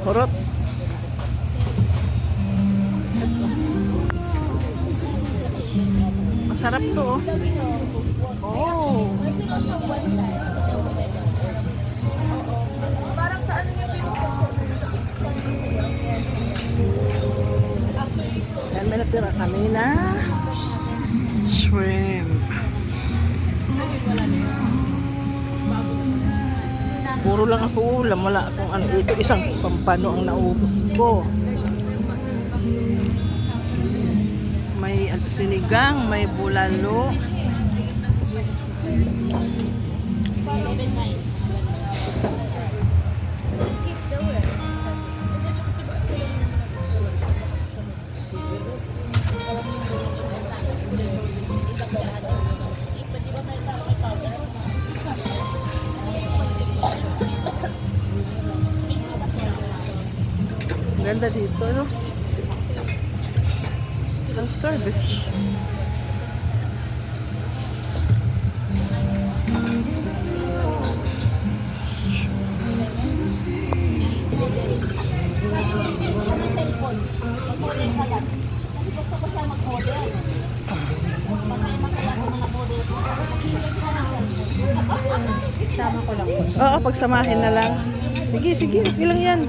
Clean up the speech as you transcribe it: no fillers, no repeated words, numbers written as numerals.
Hurot. Masarap to, oh. Oh. Parang sa ano niya Yan, may natira kami na shrimp. Puro lang ako ulam. Wala akong ano. Ito isang pampano ang naubos ko. May sinigang, may bulalo. cheap daw eh. Ganda dito, no? Self-service. Isama ko lang po. Oo, pagsamahin na lang. Sige, sige. Okay lang yan.